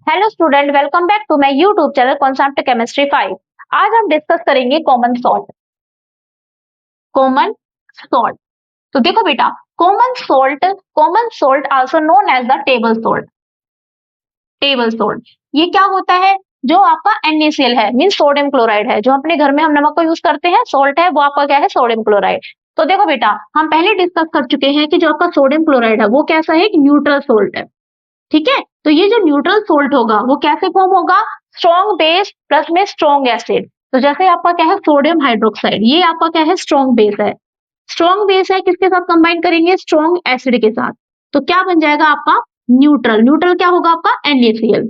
Hello student, welcome back to my YouTube channel concept chemistry 5। आज हम discuss करेंगे common salt. Common salt, तो देखो बेटा, common salt also known as the table salt. Table salt ये क्या होता है? जो आपका NaCl है, मीन सोडियम क्लोराइड है। जो अपने घर में हम नमक को यूज करते हैं, सॉल्ट है, वो आपका क्या है? Sodium chloride. तो देखो बेटा, हम पहले डिस्कस कर चुके हैं कि जो आपका सोडियम क्लोराइड है वो कैसा है? एक न्यूट्रल सॉल्ट है। ठीक है, तो ये जो न्यूट्रल सोल्ट होगा वो कैसे फॉर्म होगा? स्ट्रॉन्ग बेस प्लस में स्ट्रॉन्ग एसिड। तो जैसे आपका क्या है? सोडियम हाइड्रोक्साइड, ये आपका क्या है? स्ट्रॉन्ग बेस है। स्ट्रॉन्ग बेस है, किसके साथ कंबाइन करेंगे? स्ट्रॉन्ग एसिड के साथ। तो क्या बन जाएगा आपका? न्यूट्रल। न्यूट्रल क्या होगा आपका? NaCl।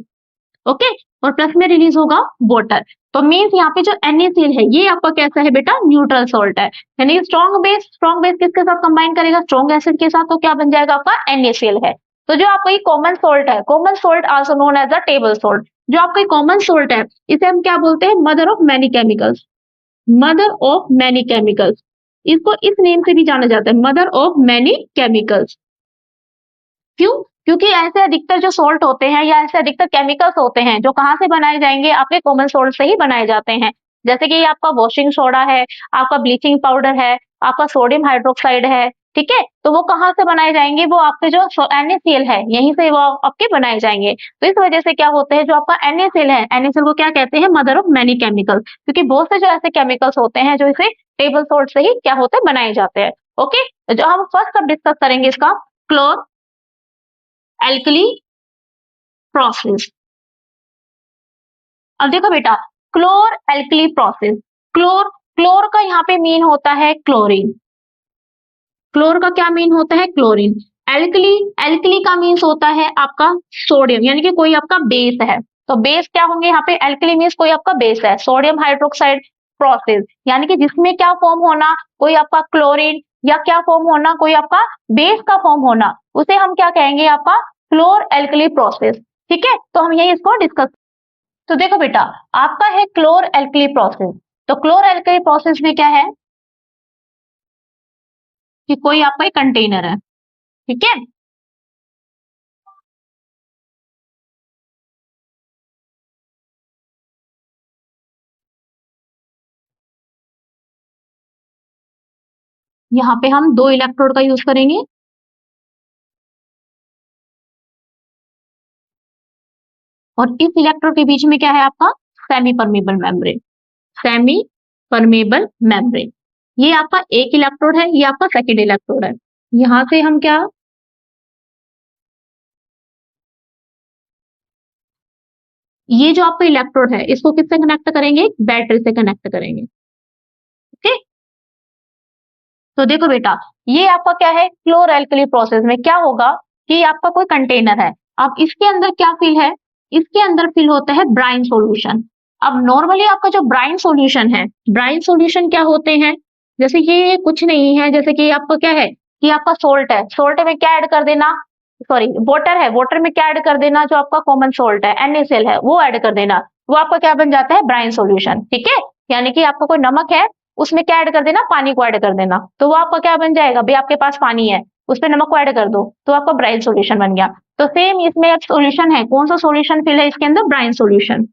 ओके, और प्लस में रिलीज होगा वाटर। तो मीन्स यहाँ पे जो NaCl है ये आपका कैसा है बेटा? न्यूट्रल सॉल्ट है। यानी स्ट्रॉन्ग बेस किसके साथ कंबाइन करेगा? स्ट्रॉन्ग एसिड के साथ। तो क्या बन जाएगा आपका? NaCl है। तो जो आपका ये कॉमन सॉल्ट है, common salt also known as a table salt. जो आपका कॉमन सॉल्ट है इसे हम क्या बोलते हैं? Mother of many chemicals. Mother of many chemicals, इसको इस नेम से भी जाना जाता है, मदर ऑफ मैनी केमिकल्स। क्यों? क्योंकि ऐसे अधिकतर जो सॉल्ट होते हैं या ऐसे अधिकतर केमिकल्स होते हैं जो कहाँ से बनाए जाएंगे? आपके कॉमन सॉल्ट से ही बनाए जाते हैं। जैसे कि ये आपका वॉशिंग सोडा है, आपका ब्लीचिंग पाउडर है, आपका सोडियम हाइड्रोक्साइड है। ठीक है, तो वो कहाँ से बनाए जाएंगे? वो आपके जो NaCl है यहीं से वो आपके बनाए जाएंगे। तो इस वजह से क्या होते हैं? जो आपका NaCl है, NaCl को क्या कहते हैं? Mother of many chemicals. क्योंकि बहुत से जो ऐसे केमिकल्स होते हैं जो इसे टेबल सॉल्ट से ही क्या होते हैं? बनाए जाते हैं। ओके, जो हम फर्स्ट अब डिस्कस करेंगे इसका क्लोर एल्कली प्रोसेस। अब देखो बेटा, क्लोर एल्कली प्रोसेस। क्लोर का यहाँ पे मीन होता है क्लोरीन। क्लोर का क्या मीन होता है? क्लोरीन। एल्कली, एल्कली का मीन्स होता है आपका सोडियम, यानी कि कोई आपका बेस है। तो बेस क्या होंगे यहाँ पे? एल्कली मीन्स कोई आपका बेस है। सोडियम हाइड्रोक्साइड प्रोसेस, यानी कि जिसमें क्या फॉर्म होना? कोई आपका क्लोरीन, या क्या फॉर्म होना? कोई आपका बेस का फॉर्म होना, उसे हम क्या कहेंगे? आपका क्लोर एल्कली प्रोसेस। ठीक है, तो हम यही इसको डिस्कस। तो देखो बेटा, आपका है क्लोर एल्कली प्रोसेस। तो क्लोर एल्कली प्रोसेस में क्या है कि कोई आपका एक कंटेनर है। ठीक है, यहाँ पे हम दो इलेक्ट्रोड का यूज करेंगे। और इस इलेक्ट्रोड के बीच में क्या है आपका? Semi permeable membrane. Semi permeable membrane, ये आपका एक इलेक्ट्रोड है, ये आपका सेकेंड इलेक्ट्रोड है। यहां से हम क्या, ये जो आपका इलेक्ट्रोड है इसको किससे कनेक्ट करेंगे? बैटरी से कनेक्ट करेंगे। ओके, तो देखो बेटा, ये आपका क्या है? क्लोर एल्कली प्रोसेस में क्या होगा कि आपका कोई कंटेनर है। अब इसके अंदर क्या फिल है? इसके अंदर फिल होता है ब्राइन सॉल्यूशन। अब नॉर्मली आपका जो ब्राइन सॉल्यूशन है, ब्राइन सॉल्यूशन क्या होते हैं? जैसे ये कुछ नहीं है, जैसे कि आपका क्या है कि आपका सोल्ट है, सोल्ट में क्या ऐड कर देना? सॉरी, वाटर है, वाटर में क्या ऐड कर देना? जो आपका कॉमन सोल्ट है, NaCl है, वो ऐड कर देना। वो आपका क्या बन जाता है? Brine solution. ठीक है, यानी कि आपका कोई नमक है, उसमें क्या ऐड कर देना? पानी को ऐड कर देना। तो वो आपका क्या बन जाएगा? भाई आपके पास पानी है, उस पर नमक को ऐड कर दो, तो आपका ब्राइन सॉल्यूशन बन गया। तो सेम इसमें अब सॉल्यूशन है, कौन सा सॉल्यूशन फिल है इसके अंदर? Brine solution.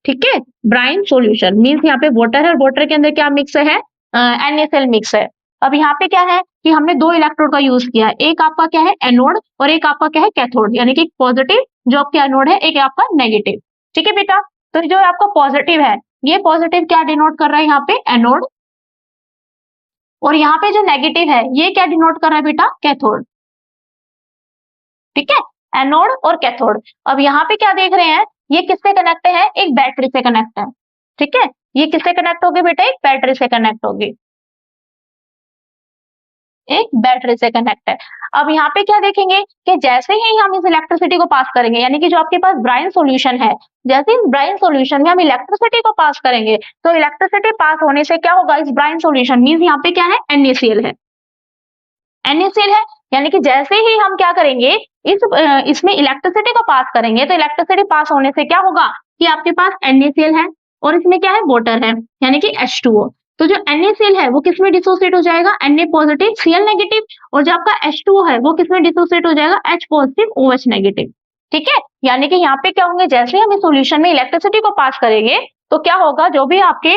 ठीक है, ब्राइन सॉल्यूशन मींस यहाँ पे वाटर है और वाटर के अंदर क्या मिक्स है? NaCl मिक्स है। अब यहाँ पे क्या है कि हमने दो इलेक्ट्रोड का यूज किया है, एक आपका क्या है? एनोड, और एक आपका क्या है? कैथोड, यानी कि पॉजिटिव जो आपका एनोड है, एक आपका नेगेटिव। ठीक है बेटा, तो जो आपका पॉजिटिव है, ये पॉजिटिव क्या डिनोट कर रहा है? यहाँ पे एनोड। और यहाँ पे जो नेगेटिव है ये क्या डिनोट कर रहा है बेटा? कैथोड। ठीक है, एनोड और कैथोड। अब यहाँ पे क्या देख रहे हैं? ये किससे कनेक्ट है? एक बैटरी से कनेक्ट है। ठीक है, ये किससे कनेक्ट होगी बेटा? एक बैटरी से कनेक्ट होगी, एक बैटरी से कनेक्ट है। अब यहाँ पे क्या देखेंगे कि जैसे ही हम इस इलेक्ट्रिसिटी को पास करेंगे, यानी कि जो आपके पास ब्राइन सॉल्यूशन है, जैसे इस ब्राइन सॉल्यूशन में हम इलेक्ट्रिसिटी को पास करेंगे, तो इलेक्ट्रिसिटी पास होने से क्या होगा? इस ब्राइन सॉल्यूशन मींस यहाँ पे क्या है? NaCl है। NaCl है, यानी कि जैसे ही हम क्या करेंगे, इसमें इलेक्ट्रिसिटी को पास करेंगे, तो इलेक्ट्रिसिटी पास होने से क्या होगा कि आपके पास NaCl है और इसमें क्या है? वाटर है, यानी कि H2O। तो जो NaCl है वो किसमें डिसोसिएट हो जाएगा? Na positive Cl negative. और जो आपका H2O है वो किसमें डिसोसिएट हो जाएगा? H positive OH negative. ठीक है, यानी कि यहाँ पे क्या होंगे, जैसे हम इस सॉल्यूशन में इलेक्ट्रिसिटी को पास करेंगे तो क्या होगा, जो भी आपके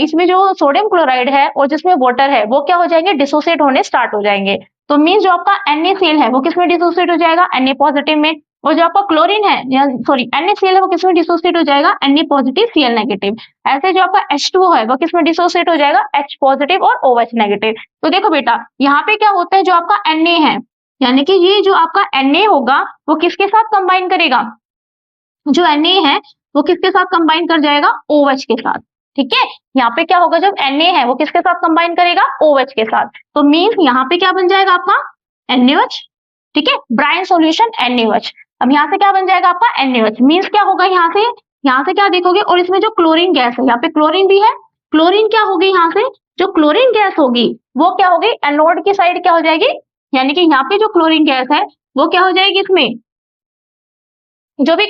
इसमें जो सोडियम क्लोराइड है और जिसमें वाटर है वो क्या हो जाएंगे, डिसोसिएट होने स्टार्ट हो जाएंगे। तो मीन जो आपका NaCl है वो किसमें डिसोसिएट हो जाएगा, Na पॉजिटिव में। और जो आपका क्लोरीन है या सॉरी NaCl है वो किसमें डिसोसिएट हो जाएगा, Na पॉजिटिव Cl नेगेटिव। ऐसे जो आपका H2O है वो किसमें डिसोसिएट हो जाएगा, H पॉजिटिव और OH नेगेटिव। तो देखो बेटा यहाँ पे क्या होता है, जो आपका Na है यानी कि ये जो आपका Na होगा वो किसके साथ कंबाइन करेगा, जो Na है वो किसके साथ कंबाइन कर जाएगा, OH के साथ। ठीक है, यहाँ पे क्या होगा, जब Na है वो किसके साथ कंबाइन करेगा, OH के साथ। तो मीन्स यहाँ पे क्या बन जाएगा आपका NaOH। ठीक है, ब्राइन सॉल्यूशन NaOH। अब यहाँ से क्या बन जाएगा आपका NaOH, मीन्स क्या होगा, यहाँ से क्या देखोगे, और इसमें जो क्लोरीन गैस है, यहाँ पे क्लोरीन भी है, क्लोरीन क्या होगी, यहाँ से जो क्लोरीन गैस होगी वो क्या होगी, एनोड की साइड क्या हो जाएगी, यानी कि यहाँ पे जो क्लोरीन गैस है वो क्या हो जाएगी, इसमें जो भी,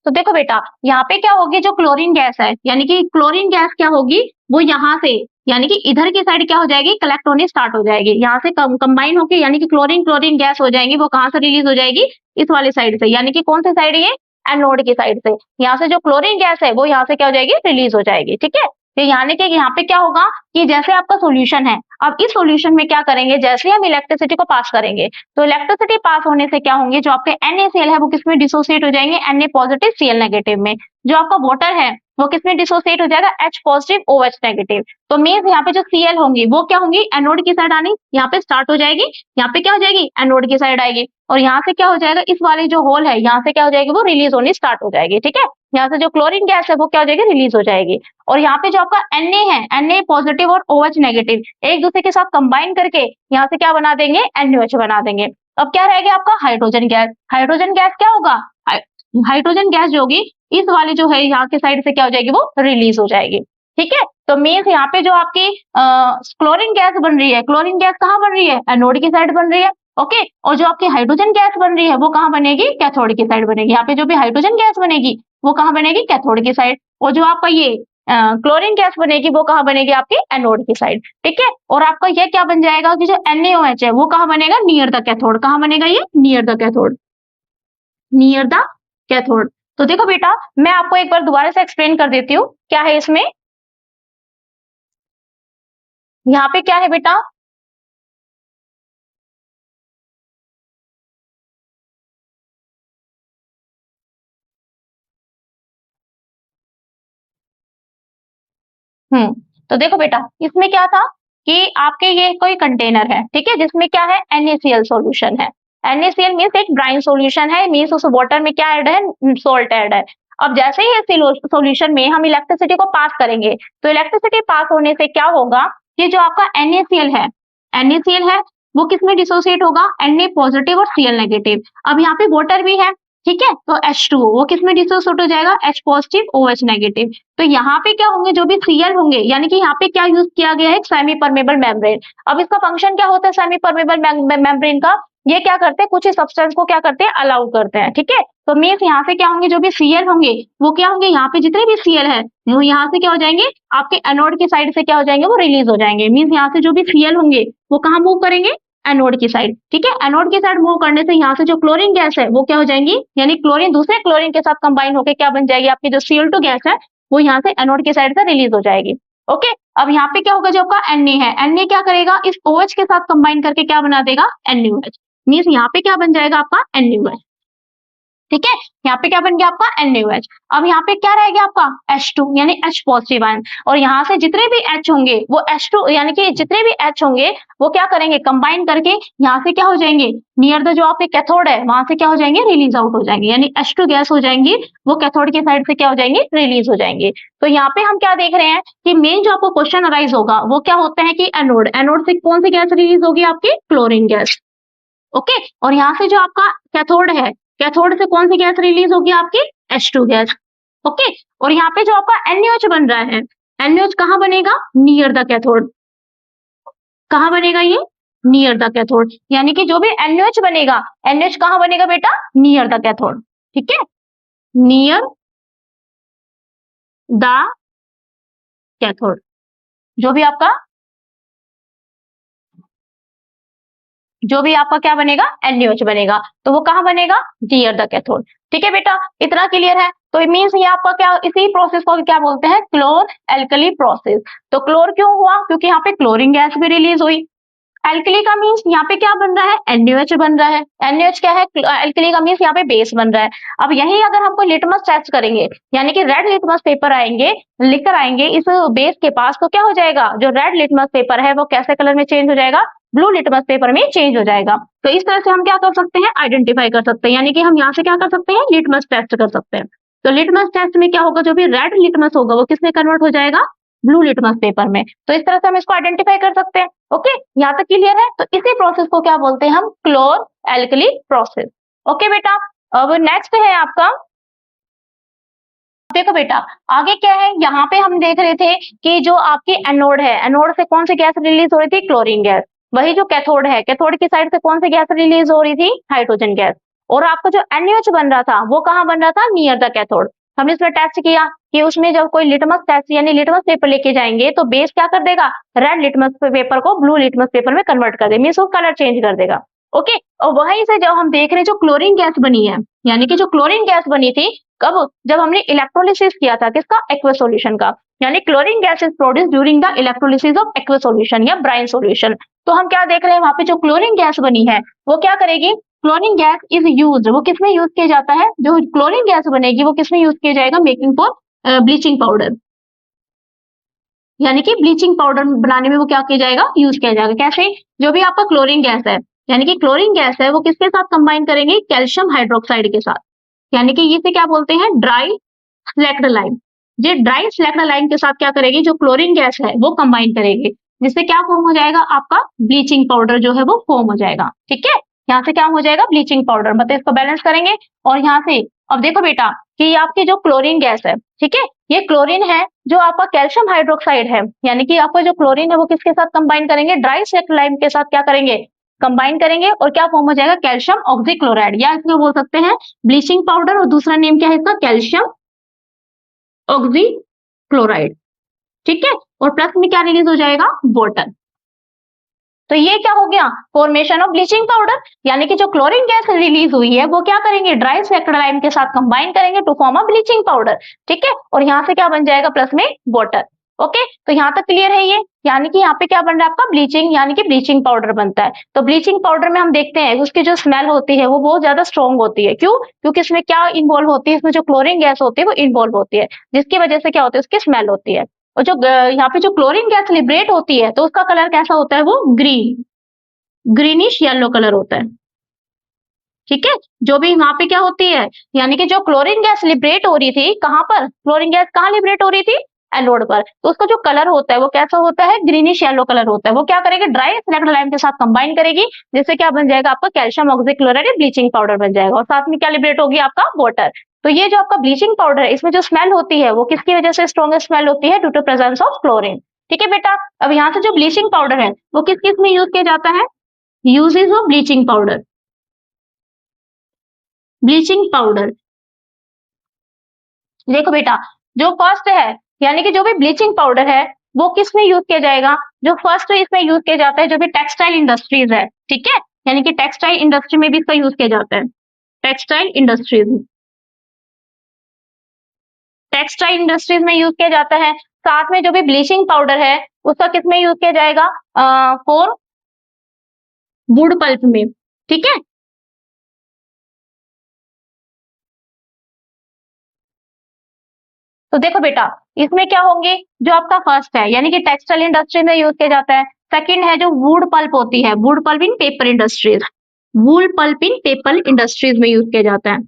तो देखो बेटा यहाँ पे क्या होगी, जो क्लोरीन गैस है यानी कि क्लोरीन गैस क्या होगी, वो यहाँ से यानी कि इधर की साइड क्या हो जाएगी, कलेक्ट होनी स्टार्ट हो जाएगी, यहाँ से कंबाइन होके यानी कि क्लोरीन क्लोरीन गैस हो जाएंगी, वो कहाँ से रिलीज हो जाएगी, इस वाली साइड से, यानी कि कौन सी साइड है ये, एनोड की साइड से। यहाँ से जो क्लोरीन गैस है वो यहाँ से क्या हो जाएगी, रिलीज हो जाएगी। ठीक है, तो यानी कि यहाँ पे क्या होगा कि जैसे आपका सोल्यूशन है, अब इस सोल्यूशन में क्या करेंगे, जैसे हम इलेक्ट्रिसिटी को पास करेंगे तो इलेक्ट्रिसिटी पास होने से क्या होंगे, जो आपके NaCl है वो किसमें डिसोसिएट हो जाएंगे, Na पॉजिटिव Cl नेगेटिव में। जो आपका वाटर है वो किसमें डिसोसिएट हो जाएगा, H पॉजिटिव OH नेगेटिव। तो मीन्स यहाँ पे जो Cl होंगी वो क्या होंगी, एनोड की साइड आनी यहाँ पे स्टार्ट हो जाएगी, यहाँ पे क्या हो जाएगी, एनोड की साइड आएगी, और यहाँ से क्या हो जाएगा, इस वाले जो होल है यहाँ से क्या हो जाएगी, वो रिलीज होनी स्टार्ट हो जाएगी। ठीक है, यहाँ से जो क्लोरीन गैस है वो क्या हो जाएगी, रिलीज हो जाएगी। और यहाँ पे जो आपका Na है, Na पॉजिटिव और OH नेगेटिव एक दूसरे के साथ कंबाइन करके यहाँ से क्या बना देंगे, NaOH बना देंगे। अब क्या रहेगा आपका हाइड्रोजन गैस, हाइड्रोजन गैस क्या होगा, हाइड्रोजन गैस जो होगी इस वाली जो है यहाँ के साइड से क्या हो जाएगी, वो रिलीज हो जाएगी। ठीक है, तो मीन्स यहाँ पे जो आपकी क्लोरीन गैस बन रही है, क्लोरीन गैस कहाँ बन रही है, एनोड की साइड बन रही है। ओके, और जो आपकी हाइड्रोजन गैस बन रही है वो कहाँ बनेगी, कैथोड की साइड बनेगी। यहाँ पे जो भी हाइड्रोजन गैस बनेगी वो कहाँ बनेगी, कैथोड की साइड, और जो आपका ये क्लोरीन गैस बनेगी वो कहाँ बनेगी, आपकी एनोड की साइड। ठीक है, और आपका ये क्या बन जाएगा कि जो NaOH है वो कहाँ बनेगा, नियर द कैथोड, कहाँ बनेगा ये, near the cathode, near the cathode. तो देखो बेटा मैं आपको एक बार दोबारा से एक्सप्लेन कर देती हूँ क्या है इसमें। यहाँ पे क्या है बेटा, तो देखो बेटा इसमें क्या था कि आपके ये कोई कंटेनर है, ठीक है, जिसमें क्या है, NaCl सॉल्यूशन है। NaCl मीन्स एक ब्राइन सॉल्यूशन है, मीन्स उस वाटर में क्या ऐड है, सॉल्ट ऐड है। अब जैसे ही सॉल्यूशन में हम इलेक्ट्रिसिटी को पास करेंगे तो इलेक्ट्रिसिटी पास होने से क्या होगा कि जो आपका NaCl है, NaCl है वो किसमें डिसोसिएट होगा, Na पॉजिटिव और Cl नेगेटिव। अब यहाँ पे वाटर भी है, ठीक है, तो H2O वो किसमें डिसोसिएट हो जाएगा, H पॉजिटिव OH नेगेटिव। तो यहाँ पे क्या होंगे, जो भी Cl होंगे, यानी कि यहाँ पे क्या यूज किया गया है, सेमी परमेबल मेम्ब्रेन। अब इसका फंक्शन क्या होता है सेमी परमेबल मेम्ब्रेन का, ये क्या करते हैं, कुछ सब्सटेंस को क्या करते हैं, अलाउ करते हैं। ठीक है, तो मीन्स यहाँ से क्या होंगे, जो भी Cl होंगे वो क्या होंगे, यहाँ पे जितने भी Cl है वो यहाँ से क्या हो जाएंगे, आपके एनोड की साइड से क्या हो जाएंगे, वो रिलीज हो जाएंगे। मीन्स यहाँ से जो भी Cl होंगे वो कहाँ मूव करेंगे, एनोड की साइड। ठीक है, एनोड की साइड मूव करने से यहाँ से जो क्लोरीन गैस है वो क्या हो जाएंगी, यानी क्लोरीन दूसरे क्लोरीन के साथ कंबाइन होकर क्या बन जाएगी, आपकी जो Cl2 गैस है वो यहाँ से एनोड की साइड से रिलीज हो जाएगी। ओके, अब यहाँ पे क्या होगा, जो आपका Na है, Na क्या करेगा, इस OH के साथ कंबाइन करके क्या बना देगा, NaOH। मीन्स यहाँ पे क्या बन जाएगा आपका NaOH। ठीक है, यहाँ पे क्या बन गया आपका NaOH। अब यहाँ पे क्या रह गया आपका H2 यानी H पॉजिटिव आयन, और यहाँ से जितने भी H होंगे वो H2 यानी कि जितने भी H होंगे वो क्या करेंगे, कंबाइन करके यहाँ से क्या हो जाएंगे, नियर द जो आपके कैथोड है वहां से क्या हो जाएंगे, रिलीज आउट हो जाएंगे, यानी H2 गैस हो जाएंगी, वो कैथोड की साइड से क्या हो जाएंगे, रिलीज हो जाएंगे। तो यहाँ पे हम क्या देख रहे हैं कि मेन जो आपको क्वेश्चन अराइज होगा वो क्या होता है कि एनोड, एनोड से कौन सी गैस रिलीज होगी, आपकी क्लोरीन गैस। ओके, और यहाँ से जो आपका कैथोड है, कैथोड से कौन सी गैस रिलीज होगी, आपकी H2 गैस। ओके, और यहाँ पे जो आपका NaOH बन रहा है, NaOH कहाँ बनेगा, नियर द कैथोड, कहाँ बनेगा ये, नियर द कैथोड, यानी कि जो भी NaOH बनेगा, NaOH कहाँ बनेगा बेटा, नियर द कैथोड। ठीक है, नियर द कैथोड, जो भी आपका जो भी आपका क्या बनेगा, NaOH बनेगा, तो वो कहाँ बनेगा, नियर द कैथोड। ठीक है बेटा, इतना क्लियर है। तो इट मीन्स ये आपका क्या, इसी प्रोसेस को क्या बोलते हैं, क्लोर एल्कली प्रोसेस। तो क्लोर क्यों हुआ, क्योंकि यहाँ पे क्लोरीन गैस भी रिलीज हुई। एल्कली का मीन्स यहाँ पे क्या बन रहा है, NaOH बन रहा है। NaOH क्या है, एल्कली का मीन्स यहाँ पे बेस बन रहा है। अब यही अगर हम कोई लिटमस टेस्ट करेंगे, यानी कि रेड लिटमस पेपर आएंगे, लिखकर आएंगे इस बेस के पास, तो क्या हो जाएगा, जो रेड लिटमस पेपर है वो कैसे कलर में चेंज हो जाएगा, ब्लू लिटमस पेपर में चेंज हो जाएगा। तो इस तरह से हम क्या कर सकते हैं, आइडेंटिफाई कर सकते हैं, यानी कि हम यहाँ से क्या कर सकते हैं, लिटमस टेस्ट कर सकते हैं। तो लिटमस टेस्ट में क्या होगा, जो भी रेड लिटमस होगा वो किसमें कन्वर्ट हो जाएगा, ब्लू लिटमस पेपर में। तो इस तरह से हम इसको आइडेंटिफाई कर सकते हैं। ओके, यहाँ तक क्लियर है। तो इसी प्रोसेस को क्या बोलते हैं हम, क्लोर एल्कली प्रोसेस। ओके बेटा, अब नेक्स्ट है आपका, देखो बेटा आगे क्या है, यहाँ पे हम देख रहे थे कि जो आपकी एनोड है, एनोड से कौन सी गैस रिलीज हो रही थी, क्लोरीन गैस। वही जो कैथोड है, कैथोड की साइड से कौन सी गैस रिलीज हो रही थी, हाइड्रोजन गैस। और आपका जो NaOH बन रहा था वो कहाँ बन रहा था, नियर द कैथोड। हमने इसमें टेस्ट किया कि उसमें जब कोई लिटमस टेस्ट यानी लिटमस पेपर लेके जाएंगे तो बेस क्या कर देगा, रेड लिटमस पेपर को ब्लू लिटमस पेपर में कन्वर्ट कर देगा, मीन्स वो कलर चेंज कर देगा। ओके, और वहीं से जब हम देख रहे हैं जो क्लोरीन गैस बनी है, यानी कि जो क्लोरीन गैस बनी थी कब, जब हमने इलेक्ट्रोलिसिस किया था किसका, एक्वस सॉल्यूशन का। यानी chlorine gas is produce during the electrolysis of aqueous solution या ब्राइन सॉल्यूशन। तो हम क्या देख रहे हैं, वहां पे जो क्लोरीन गैस बनी है वो क्या करेगी, क्लोरीन गैस इज यूज्ड, वो किसमें यूज किया जाता है, जो क्लोरीन गैस बनेगी वो किसमें यूज किया जाएगा, मेकिंग फॉर ब्लीचिंग पाउडर। यानी कि ब्लीचिंग पाउडर बनाने में वो क्या किया जाएगा, यूज किया जाएगा। कैसे, जो भी आपका क्लोरीन गैस है, यानी कि क्लोरीन गैस है वो किसके साथ कंबाइन करेंगे, कैल्शियम हाइड्रोक्साइड के साथ। यानी कि इसे क्या बोलते हैं, ड्राई स्लैक्ड लाइम। ये ड्राई स्लैक्ड लाइम के साथ क्या करेगी, जो क्लोरीन गैस है वो कंबाइन करेगी, जिससे क्या फॉर्म हो जाएगा, आपका ब्लीचिंग पाउडर जो है वो फॉर्म हो जाएगा। ठीक है, यहाँ से क्या हो जाएगा, ब्लीचिंग पाउडर, मतलब इसको बैलेंस करेंगे। और यहाँ से अब देखो बेटा कि आपकी जो क्लोरीन गैस है, ठीक है, ये क्लोरीन है, जो आपका कैल्शियम हाइड्रोक्साइड है, यानी कि आपका जो क्लोरीन है वो किसके साथ कंबाइन करेंगे, ड्राई स्लैक्ड लाइम के साथ क्या करेंगे, कंबाइन करेंगे, और क्या फॉर्म हो जाएगा, कैल्शियम ऑक्सीक्लोराइड, या इसको बोल सकते हैं ब्लीचिंग पाउडर, और दूसरा नेम क्या है इसका, कैल्शियम ऑक्सीक्लोराइड। ठीक है, और प्लस में क्या रिलीज हो जाएगा, वाटर। तो ये क्या हो गया, फॉर्मेशन ऑफ ब्लीचिंग पाउडर। यानी कि जो क्लोरीन गैस रिलीज हुई है वो क्या करेंगे, ड्राई स्लैक्ड लाइम के साथ कंबाइन करेंगे to form a bleaching powder. ठीक है, और यहाँ से क्या बन जाएगा, प्लस में वाटर। ओके, तो यहाँ तक क्लियर है ये। यानी कि यहाँ पे क्या बन रहा है आपका, ब्लीचिंग, यानी कि ब्लीचिंग पाउडर बनता है। तो ब्लीचिंग पाउडर में हम देखते हैं उसकी जो स्मेल होती है वो बहुत ज्यादा स्ट्रॉन्ग होती है। क्यों, क्योंकि इसमें क्या इन्वॉल्व होती है, इसमें जो क्लोरीन गैस होती है वो इन्वॉल्व होती है, जिसकी वजह से क्या होती है, उसकी स्मेल होती है। और जो यहाँ पे जो क्लोरीन गैस लिबरेट होती है तो उसका कलर कैसा होता है, वो ग्रीन, ग्रीनिश येलो कलर होता है। ठीक है, जो भी वहां पे क्या होती है, यानी कि जो क्लोरीन गैस लिबरेट हो रही थी, कहां पर, क्लोरीन गैस कहाँ लिबरेट हो रही थी, एनोड पर, तो उसका जो कलर होता है वो कैसा होता है, ग्रीनिश येलो कलर होता है। वो क्या करेगी, ड्राई स्लैक्ड लाइम के साथ कंबाइन करेगी, जिससे क्या बन जाएगा आपका, कैल्शियम ऑक्सीक्लोराइड ब्लीचिंग पाउडर बन जाएगा, और साथ में क्या लिबरेट होगी, आपका वाटर। तो ये जो आपका ब्लीचिंग पाउडर है, इसमें जो स्मेल होती है वो किसकी वजह से स्ट्रॉन्गेस्ट स्मेल होती है, due to presence of chlorine. ठीक है बेटा, अब यहाँ से जो ब्लीचिंग पाउडर है वो किस किस में यूज किया जाता है, usages of bleaching powder, bleaching powder. देखो बेटा, जो फर्स्ट है, यानी कि जो भी ब्लीचिंग पाउडर है वो किस में यूज किया जाएगा, जो फर्स्ट इसमें यूज किया जाता है, जो भी टेक्सटाइल इंडस्ट्रीज है। ठीक है, यानी कि टेक्सटाइल इंडस्ट्री में भी इसका यूज किया जाता है, टेक्सटाइल इंडस्ट्रीज, टेक्सटाइल इंडस्ट्रीज में यूज किया जाता है। साथ में जो भी ब्लीचिंग पाउडर है उसका किस में यूज किया जाएगा, फॉर वुड पल्प में। ठीक है, तो देखो बेटा इसमें क्या होंगे, जो आपका फर्स्ट है यानी कि टेक्सटाइल इंडस्ट्री में यूज किया जाता है। सेकंड है जो वुड पल्प होती है, वुड पल्प इन पेपर इंडस्ट्रीज, वूल पल्प इन पेपर इंडस्ट्रीज में यूज किया जाता है।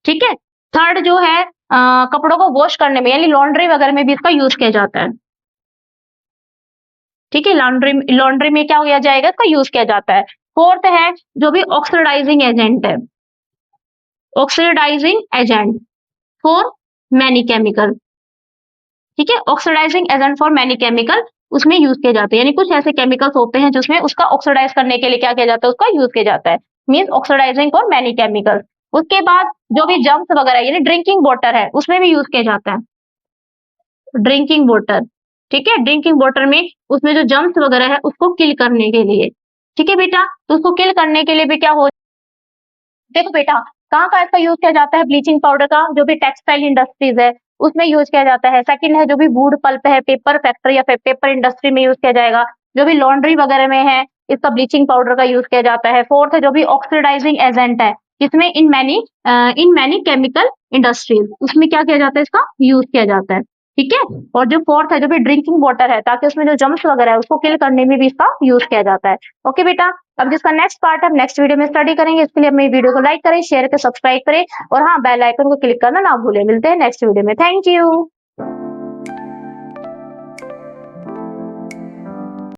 ठीक है, थर्ड जो है कपड़ों को वॉश करने में, यानी लॉन्ड्री वगैरह में भी इसका यूज किया जाता है। ठीक है, लॉन्ड्री लॉन्ड्री में क्या किया जाएगा, इसका यूज किया जाता है। फोर्थ है जो भी ऑक्सीडाइजिंग एजेंट है, oxidising agent for many chemical. ठीक है, oxidising agent for many chemical उसमें यूज किए जाते हैं, यानी कुछ ऐसे केमिकल्स होते हैं जिसमें उसका ऑक्सीडाइज करने के लिए क्या किया जाता है, उसका यूज किया जाता है, means oxidising for many chemical. उसके बाद जो भी जम्स वगैरह यानी ड्रिंकिंग वाटर है उसमें भी यूज किया जाता है, ड्रिंकिंग वाटर। ठीक है, ड्रिंकिंग वाटर में उसमें जो जम्स वगैरह है उसको किल करने के लिए। ठीक है बेटा, तो उसको किल करने के लिए भी क्या हो, देखो बेटा, कहाँ-कहाँ इसका यूज़ किया जाता है ब्लीचिंग पाउडर का, जो भी टेक्सटाइल इंडस्ट्रीज़ है, उसमें यूज़ किया जाता है। सेकंड है जो भी वुड पल्प है, पेपर फैक्ट्री या फिर पेपर इंडस्ट्री में यूज़ किया जाएगा। जो भी लॉन्ड्री वगैरह में है, इसका ब्लीचिंग पाउडर का यूज़ किया जाता है। फोर्थ है जो भी ऑक्सीडाइजिंग एजेंट है, जिसमें इन मैनी केमिकल इंडस्ट्रीज़, उसमें क्या किया जाता है, इसका यूज़ किया जाता है। ठीक है? और जो फोर्थ है जो भी ड्रिंकिंग वाटर है, ताकि उसमें जो जर्म्स वगैरह है, उसको किल करने में भी इसका यूज़ किया जाता है। ओके बेटा? अब जिसका नेक्स्ट पार्ट है, हम नेक्स्ट वीडियो में स्टडी करेंगे। इसके लिए मेरी वीडियो को लाइक करें, शेयर करें, सब्सक्राइब करें और हाँ, बेल आइकन को क्लिक करना ना भूलें। मिलते हैं नेक्स्ट वीडियो में। Thank you.